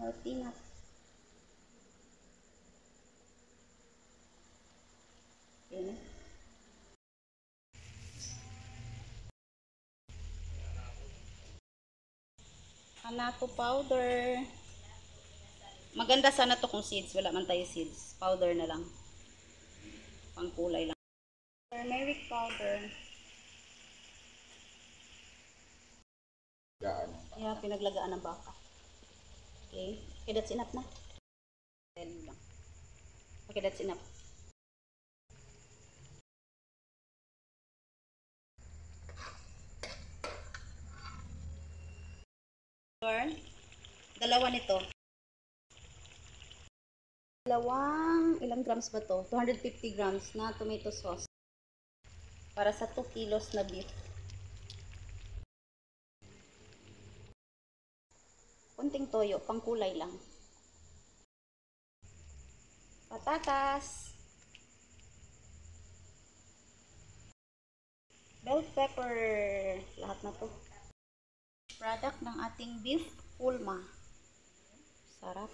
More peanut. Yun. Annatto powder. Maganda sana to kung seeds. Wala man tayo seeds. Powder na lang. Pangkulay lang. Turmeric powder. Yeah, pinaglagaan ng baka. Okay. Okay, that's enough na. Okay, that's enough. Dalawa nito. Ilang grams ba to? 250 grams na tomato sauce. Para sa 2 kilos na beef. Kunting toyo, pangkulay lang. Patatas. Bell pepper. Lahat na to. Product ng ating beef pulma. Sarap.